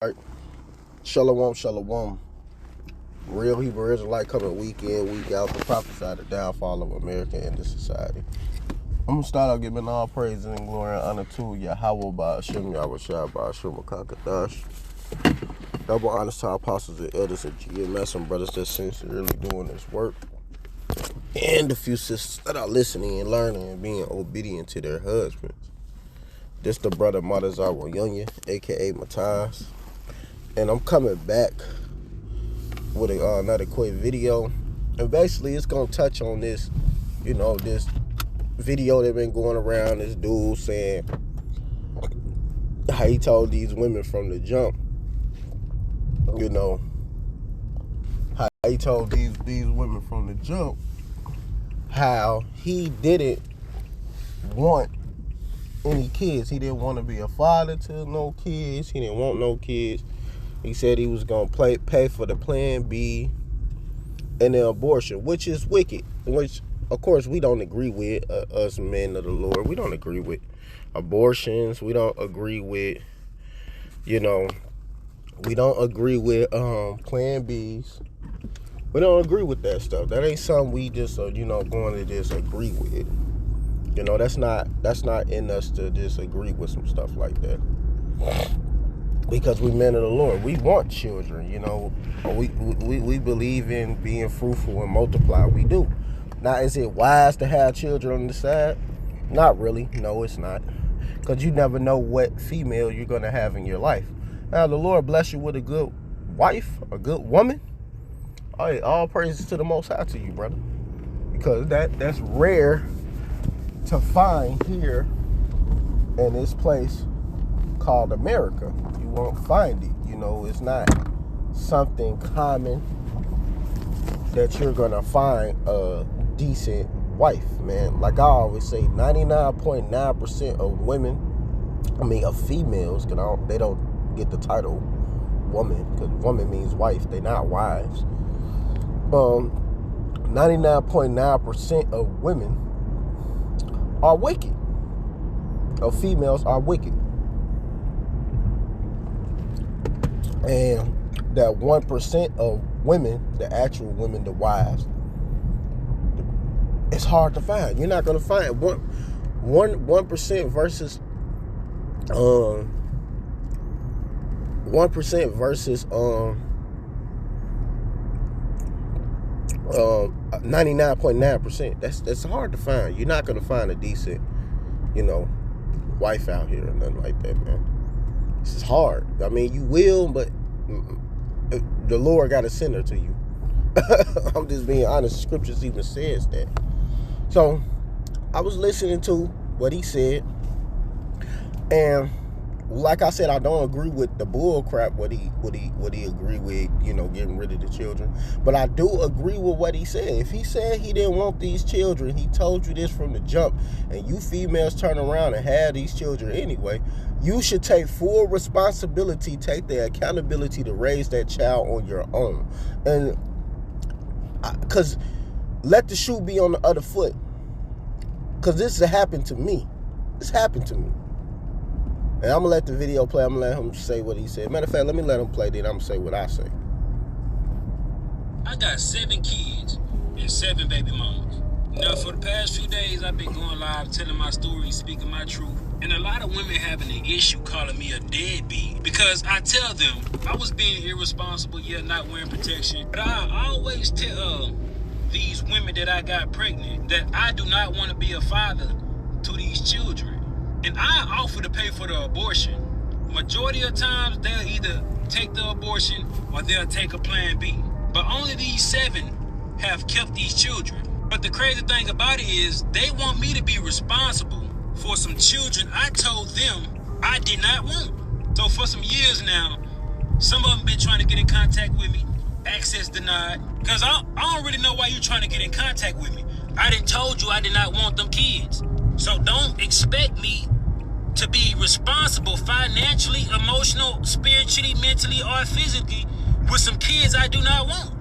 Right. Shalom, shalom. Real Hebrew Israelite coming week in, week out to prophesy the downfall of America and the society. I'm going to start out giving all praise and glory and honor to Yahweh Ba'ashem, Yahweh Shai Ba'ashem Makakadash. Double honors to our apostles and elders of GMS and brothers that's sincerely doing this work. And the few sisters that are listening and learning and being obedient to their husbands. This the brother Matazawa Yunya, a.k.a. Mataz. And I'm coming back with another quick video. And basically, it's going to touch on this, this video that been going around, this dude saying how he told these women from the jump, how he told these women from the jump how he didn't want any kids. He didn't want to be a father to no kids. He didn't want no kids. He said he was going to pay for the Plan B and the abortion, which is wicked, which, of course, we don't agree with, us men of the Lord. We don't agree with abortions. We don't agree with, we don't agree with Plan Bs. We don't agree with that stuff. That ain't something we just, going to just agree with. That's not in us to disagree with some stuff like that. Because we men of the Lord, we want children. We believe in being fruitful and multiply. We do. Now, is it wise to have children on the side? Not really. No, it's not. Because you never know what female you're going to have in your life. Now, the Lord bless you with a good wife, a good woman. All praises to the Most High to you, brother. Because that's rare to find here in this place called America. You won't find it. It's not something common that you're gonna find a decent wife, man. Like I always say, 99.9% of women, of females, they don't get the title woman, because woman means wife. They not wives. 99.9% of women are wicked. Of females are wicked. And that 1% of women, the actual women, the wives, it's hard to find. You're not gonna find 1% versus 1% versus 99.9%. That's hard to find. You're not gonna find a decent, wife out here or nothing like that, man. This is hard. You will, but the Lord got to send her to you. I'm just being honest. Scriptures even says that. So I was listening to what he said, and like I said, I don't agree with the bull crap what he agree with, getting rid of the children. But I do agree with what he said. If he said he didn't want these children, he told you this from the jump, and you females turn around and have these children anyway, you should take full responsibility, take the accountability to raise that child on your own. And because let the shoe be on the other foot. Because this happened to me. This happened to me. And I'm going to let the video play. I'm going to let him say what he said. Matter of fact, let me let him play, then I'm going to say what I say. I got 7 kids and 7 baby mamas. Now, for the past few days, I've been going live, telling my story, speaking my truth. And a lot of women having an issue calling me a deadbeat. Because I tell them I was being irresponsible, yet not wearing protection. But I always tell these women that I got pregnant that I do not want to be a father to these children. And I offer to pay for the abortion. Majority of times, they'll either take the abortion or they'll take a Plan B. But only these 7 have kept these children. But the crazy thing about it is they want me to be responsible for some children I told them I did not want. So for some years now, some of them been trying to get in contact with me. Access denied. Because I don't really know why you're trying to get in contact with me. I done told you I did not want them kids. So don't expect me to be responsible financially, emotional, spiritually, mentally, or physically with some kids I do not want.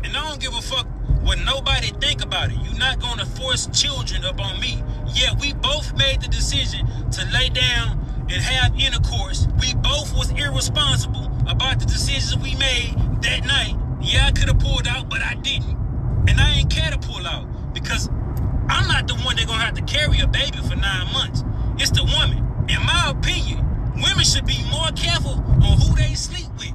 And I don't give a fuck what nobody think about it. You're not going to force children up on me. Yeah, we both made the decision to lay down and have intercourse. We both was irresponsible about the decisions we made that night. Yeah, I could have pulled out, but I didn't. And I ain't care to pull out because I'm not the one that's gonna have to carry a baby for 9 months. It's the woman. In my opinion, women should be more careful on who they sleep with.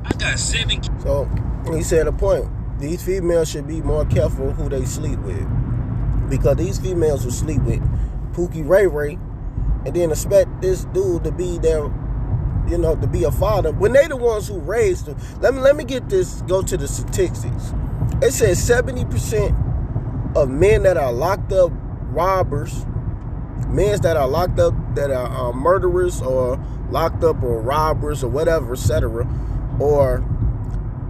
I got 7 kids. So he said a point. These females should be more careful who they sleep with, because these females will sleep with Pookie Ray Ray and then expect this dude to be their, to be a father when they the ones who raised them. Let me get this. Go to the statistics. It says 70% of men that are locked up robbers, men that are locked up that are murderers or locked up or robbers or whatever, etc., or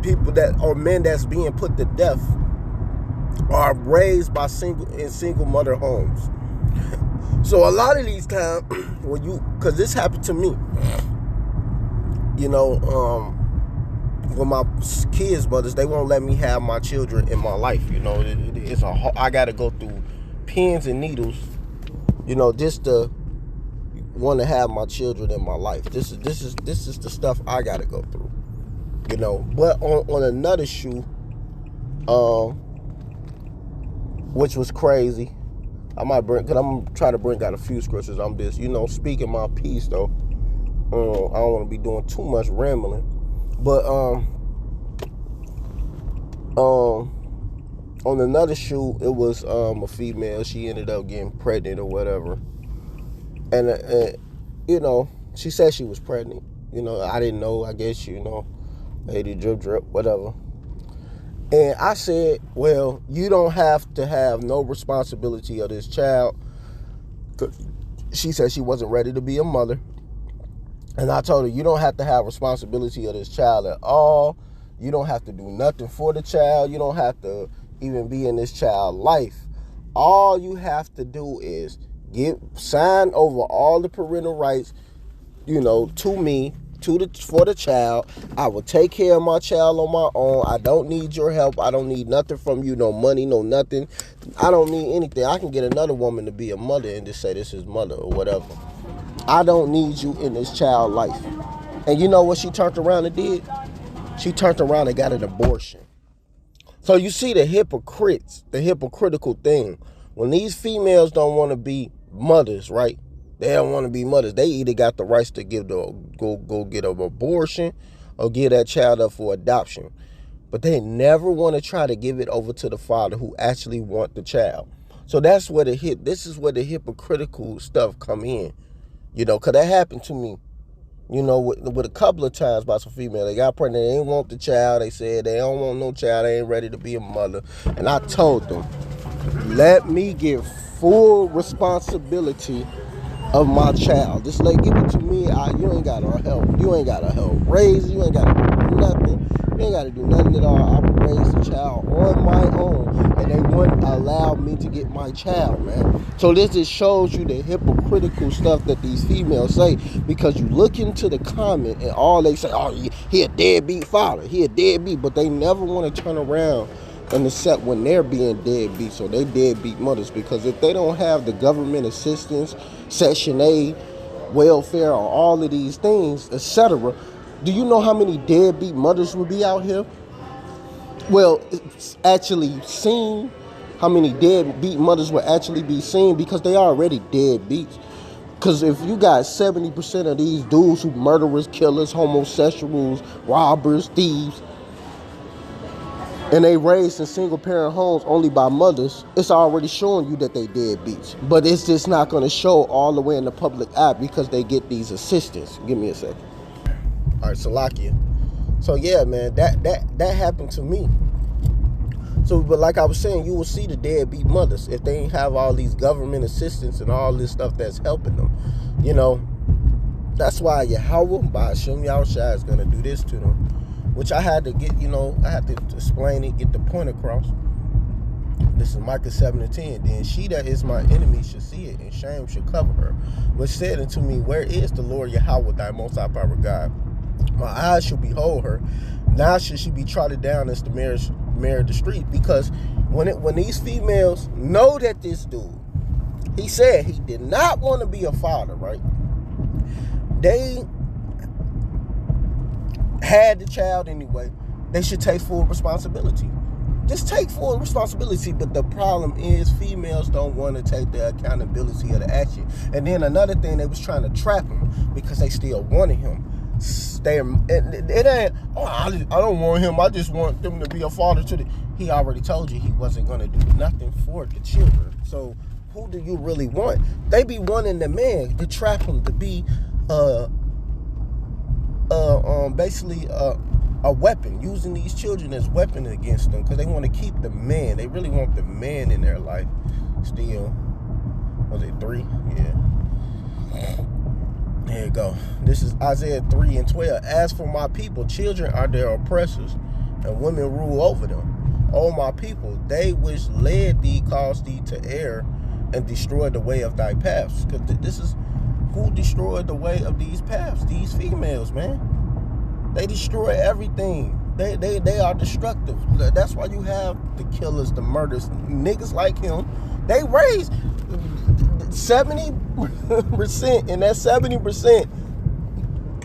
people that or men that's being put to death are raised by single mother homes. So a lot of these times because this happened to me, with my kids' mothers, they won't let me have my children in my life. I got to go through pins and needles, just to want to have my children in my life. This is the stuff I got to go through, But on another shoe, which was crazy, I'm trying to bring out a few scriptures. I'm just, speaking my piece though. I don't want to be doing too much rambling. But on another shoot, it was a female. She ended up getting pregnant or whatever, and she said she was pregnant. I didn't know. I guess lady drip, whatever. And I said, well, you don't have to have no responsibility of this child. She said she wasn't ready to be a mother. And I told her, you don't have to have responsibility of this child at all. You don't have to do nothing for the child. You don't have to even be in this child's life. All you have to do is sign over all the parental rights, to me, for the child. I will take care of my child on my own. I don't need your help. I don't need nothing from you, no money, no nothing. I don't need anything. I can get another woman to be a mother and just say this is mother or whatever. I don't need you in this child life. And you know what she turned around and did? She turned around and got an abortion. So you see the hypocrites, the hypocritical thing. When these females don't want to be mothers, right? They don't want to be mothers. They either got the rights to go get an abortion or give that child up for adoption. But they never want to try to give it over to the father who actually want the child. So that's where this is where the hypocritical stuff come in. Because that happened to me, with a couple of times by some female. They got pregnant, they didn't want the child. They said they don't want no child, they ain't ready to be a mother. And I told them, let me get full responsibility of my child. Just give it to me. You ain't got to help. You ain't got to help raise. You ain't got to do nothing. You ain't got to do nothing at all. I would raise the child on my own, and they wouldn't allow me to get my child, man. So this just shows you the hypocritical stuff that these females say, because you look into the comment and all they say, oh, he a deadbeat father, he a deadbeat, but they never want to turn around and accept when they're being deadbeat. So they deadbeat mothers, because if they don't have the government assistance, Section 8, welfare, or all of these things, etc., do you know how many deadbeat mothers will be out here? Well, it's actually seen. How many deadbeat mothers will actually be seen, because they are already deadbeats. Because if you got 70% of these dudes who murderers, killers, homosexuals, robbers, thieves, and they raised in single parent homes only by mothers, it's already showing you that they deadbeats. But it's just not going to show all the way in the public eye because they get these assistants. Give me a second. All right, Salakia. So yeah, man, that happened to me. So, but like I was saying, you will see the deadbeat mothers if they ain't have all these government assistance and all this stuff that's helping them. That's why Yahweh Ba'ashem Yahushua is gonna do this to them, which I had to get. I had to explain it, get the point across. This is Micah 7:10. Then she that is my enemy should see it, and shame should cover her. Which said unto me, where is the Lord Yahweh, thy most high power God? My eyes shall behold her. Now should she be trodden down as the mare of the street. Because when these females know that this dude, he said he did not want to be a father, right? they had the child anyway, they should take full responsibility. Just take full responsibility. But the problem is females don't want to take the accountability of the action. And then another thing, they was trying to trap him because they still wanted him. It ain't, I don't want him, I just want them to be a father to the... He already told you he wasn't going to do nothing for the children. So who do you really want? They be wanting the man to trap him to be basically a weapon, using these children as weapon against them, because they want to keep the man. They really want the man in their life still. Was it 3? Yeah. There you go. This is Isaiah 3:12. As for my people, children are their oppressors, and women rule over them. O my people, they which led thee caused thee to err, and destroyed the way of thy paths. Because this is who destroyed the way of these paths. These females, man. They destroy everything. They are destructive. That's why you have the killers, the murders, niggas like him. They raise 70%, and that 70%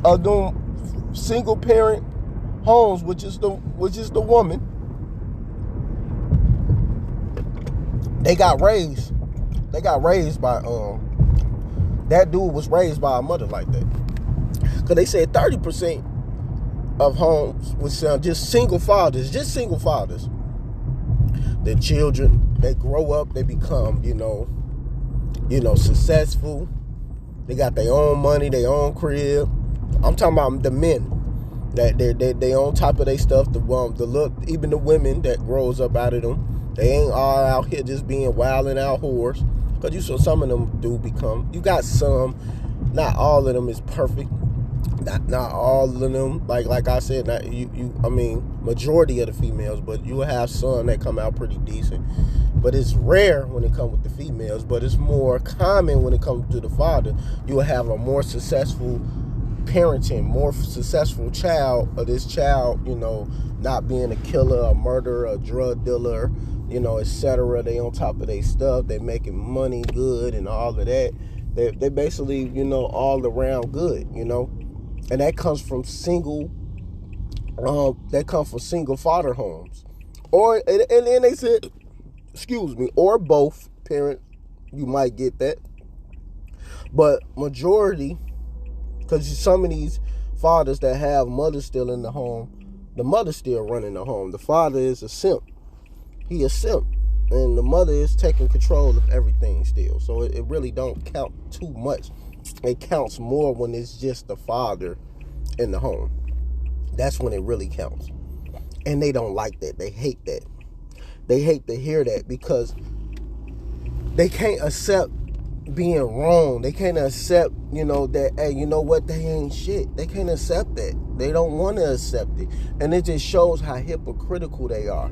are doing single parent homes, which is the woman. They got raised. They got raised by that dude was raised by a mother like that. Cause they said 30% of homes with just single fathers. The children, they grow up, they become, successful. They got their own money, their own crib. I'm talking about the men that they on top of their stuff. The look, even the women that grows up out of them, they ain't all out here just being wild and out whores. Cause you saw some of them do become. You got some, not all of them is perfect. Not all of them, like I said, majority of the females, but you will have some that come out pretty decent. But it's rare when it comes with the females, but it's more common when it comes to the father. You will have a more successful parenting, more successful child, or this child, not being a killer, a murderer, a drug dealer, etc. They on top of their stuff, they making money good and all of that. They basically, all around good, And that comes from single father homes. And then they said, or both parents, you might get that. But majority, because some of these fathers that have mothers still in the home, the mother's still running the home. The father is a simp. He a simp. And the mother is taking control of everything still. So it really don't count too much. It counts more when it's just the father in the home. That's when it really counts. And they don't like that. They hate that. They hate to hear that because they can't accept being wrong. They can't accept, that, hey, you know what? They ain't shit. They can't accept that. They don't want to accept it. And it just shows how hypocritical they are.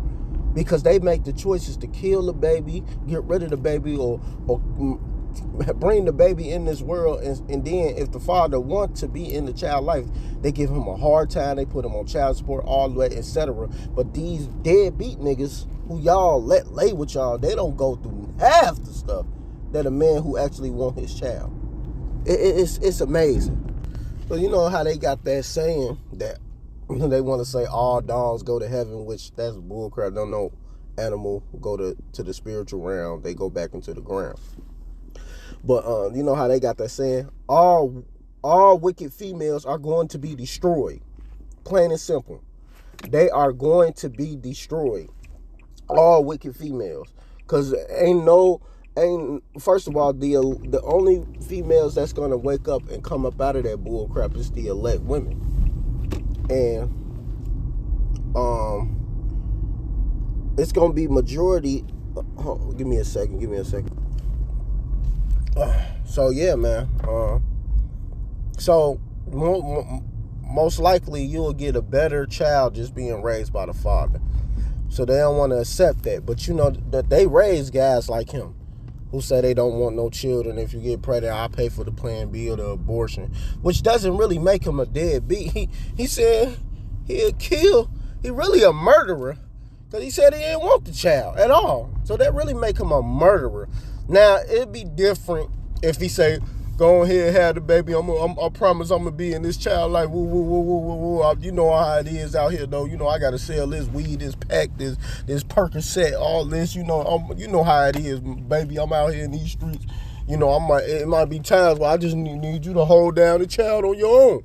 Because they make the choices to kill the baby, get rid of the baby, or bring the baby in this world. And then if the father wants to be in the child life, they give him a hard time. They put him on child support, all the way, etc. But these deadbeat niggas who y'all let lay with y'all, they don't go through half the stuff that a man who actually want his child. It's amazing. So you know how they got that saying that they want to say all dogs go to heaven, which that's bullcrap. Don't know animal go to the spiritual realm. They go back into the ground. But you know how they got that saying? All wicked females are going to be destroyed. Plain and simple. They are going to be destroyed. All wicked females. Because first of all, the only females that's going to wake up and come up out of that bullcrap is the elect women. And it's gonna be majority. Give me a second. So yeah, man. So most likely you'll get a better child just being raised by the father. So they don't want to accept that. But you know that they raise guys like him who say they don't want no children. If you get pregnant, I'll pay for the Plan B or the abortion, which doesn't really make him a deadbeat. He said he'll kill. He really a murderer because he said he didn't want the child at all. So that really make him a murderer. Now, it'd be different if he say, Go ahead, have the baby. I promise I'm gonna be in this child life. Woo, woo, woo, woo, woo, woo. You know how it is out here, though. You know I gotta sell this weed, this pack, this Percocet, all this. You know how it is, baby. I'm out here in these streets. You know, it might be times where I just need you to hold down the child on your own.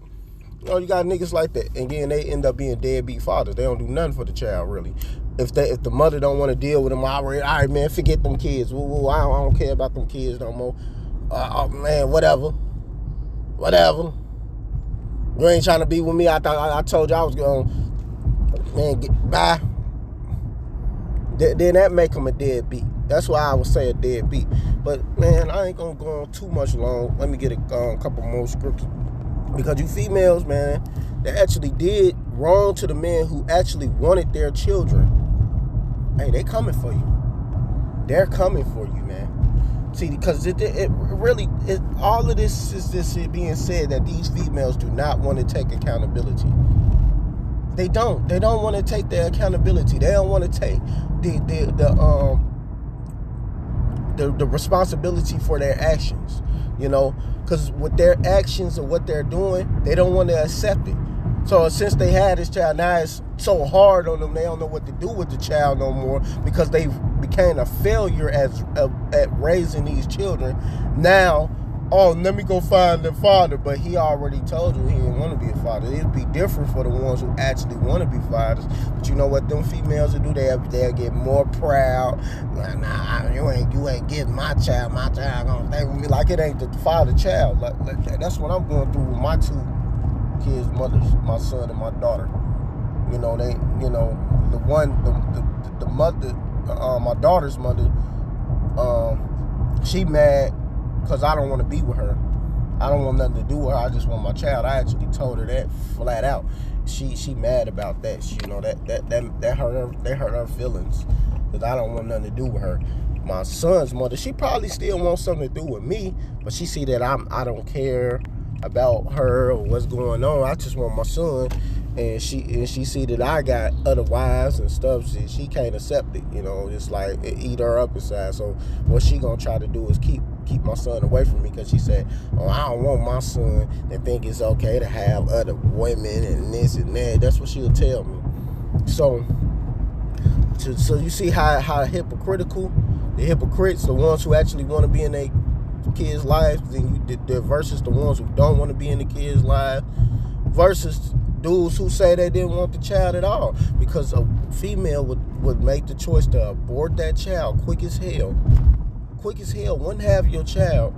You know, you got niggas like that, and then they end up being deadbeat fathers. They don't do nothing for the child, really. If the mother don't want to deal with them, all right, man, forget them kids. Woo, woo, I don't care about them kids no more. Man, whatever. You ain't trying to be with me. I told you I was going, man, bye. Then that make him a deadbeat. That's why I would say a deadbeat. But man, I ain't gonna go on too much long. Let me get a couple more scriptures. Because you females, man, that actually did wrong to the men who actually wanted their children. Hey, they coming for you. They're coming for you, man. See, because it really, all of this is this being said that these females do not want to take accountability. They don't. They don't want to take their accountability. They don't want to take the responsibility for their actions. You know, because with their actions and what they're doing, they don't want to accept it. So since they had this child, now it's so hard on them. They don't know what to do with the child no more because they became a failure at raising these children. Now, let me go find the father, but he already told you he didn't want to be a father. It'd be different for the ones who actually want to be fathers. But you know what them females will do? They'll get more proud. Nah, you ain't getting my child. My child gonna stay with me like it ain't the father-child. Like that's what I'm going through with my two kids' mothers, my son and my daughter. You know, the mother, my daughter's mother, she mad because I don't want to be with her. I don't want nothing to do with her. I just want my child. I actually told her that flat out. She mad about that. You know, that hurt her feelings because I don't want nothing to do with her. My son's mother, she probably still wants something to do with me, but she see that I don't care about her or what's going on. I just want my son, and she see that I got other wives and stuff. She can't accept it. You know, it's like it eat her up inside. So what she gonna try to do is keep my son away from me because she said, I don't want my son to think it's okay to have other women and this and that. That's what she'll tell me. So you see how hypocritical the hypocrites, the ones who actually want to be in their kids' lives, then versus the ones who don't want to be in the kids' lives, versus dudes who say they didn't want the child at all, because a female would make the choice to abort that child quick as hell, wouldn't have your child,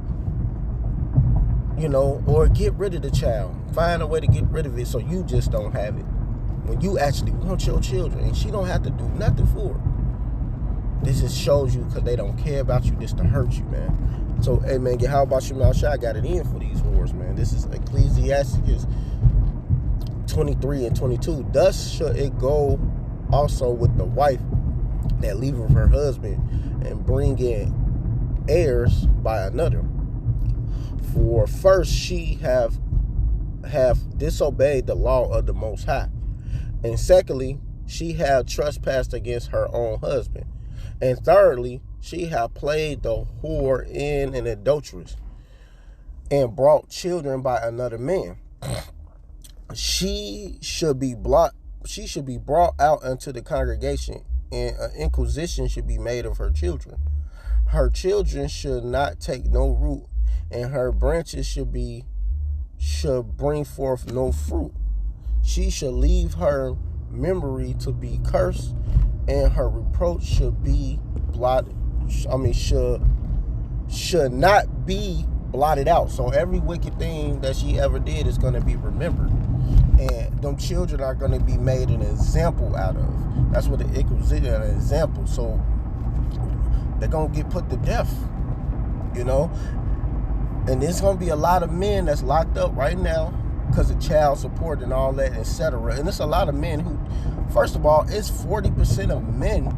you know, or get rid of the child, find a way to get rid of it so you just don't have it when you actually want your children, and she don't have to do nothing for it. This just shows you because they don't care about you, just to hurt you, man. So, hey, man, how about your mouth shut? I got it in for these wars, man. This is Ecclesiastes 23 and 22. Thus shall it go also with the wife that leaveth her husband and bring in heirs by another. For first she have disobeyed the law of the Most High, and secondly she have trespassed against her own husband, and thirdly she have played the whore in an adulteress, and brought children by another man. She should be brought out unto the congregation, and an inquisition should be made of her children. Her children should not take no root, and her branches should bring forth no fruit. She shall leave her memory to be cursed, and her reproach should be blotted. Should not be blotted out. So every wicked thing that she ever did is going to be remembered, and them children are going to be made an example out of. That's what the Inquisition, an example. So they're going to get put to death, you know. And there's going to be a lot of men that's locked up right now because of child support and all that, etc. And it's a lot of men who, first of all, it's 40% of men.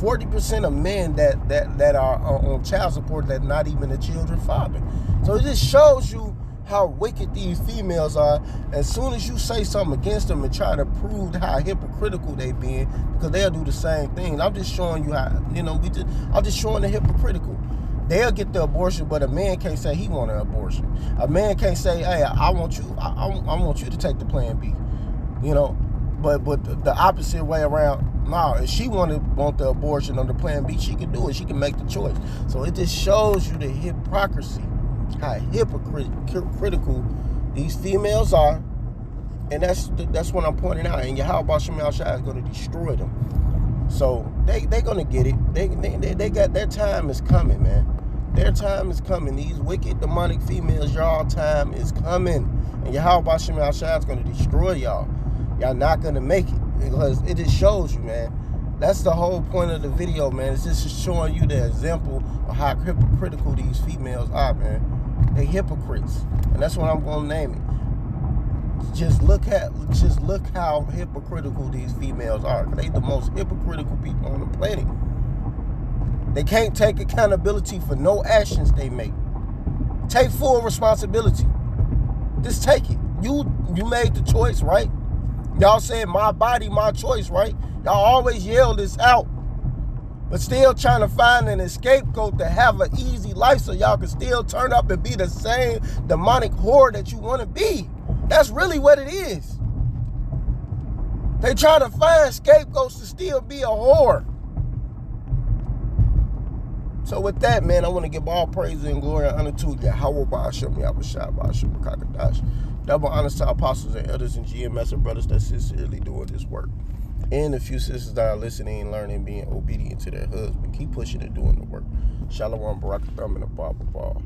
40% of men that are on child support that not even a children's father. So it just shows you how wicked these females are. As soon as you say something against them and try to prove how hypocritical they being, because they'll do the same thing. I'm just showing you how, you know, I'm just showing the hypocritical. They'll get the abortion, but a man can't say he want an abortion. A man can't say, hey, I want you to take the Plan B. You know, but the opposite way around. No, if she want the abortion on the Plan B, she can do it. She can make the choice. So it just shows you the hypocrisy, how hypocritical these females are, and that's what I'm pointing out. And Yahweh Shema Shai is going to destroy them. So they gonna get it. They got their time is coming, man. Their time is coming. These wicked demonic females, y'all time is coming, and Yahweh Shema Shai is going to destroy y'all. Y'all not gonna make it, because it just shows you, man. That's the whole point of the video, man. It's just showing you the example of how hypocritical these females are, man. They hypocrites, and that's what I'm gonna name it. Just look how hypocritical these females are. They the most hypocritical people on the planet. They can't take accountability for no actions they make. Take full responsibility. Just take it. You made the choice, right? Y'all said my body, my choice, right? Y'all always yell this out, but still trying to find an scapegoat to have an easy life so y'all can still turn up and be the same demonic whore that you want to be. That's really what it is. They trying to find scapegoats to still be a whore. So with that, man, I want to give all praise and glory and honor to Yahweh Ba'ashem, Yahweh Shai Ba'ashem, Kakadash. Double honors to our apostles and elders and GMS and brothers that sincerely doing this work. And the few sisters that are listening, learning, being obedient to their husband. Keep pushing and doing the work. Shalom, Barakatham, and a Baba Ball.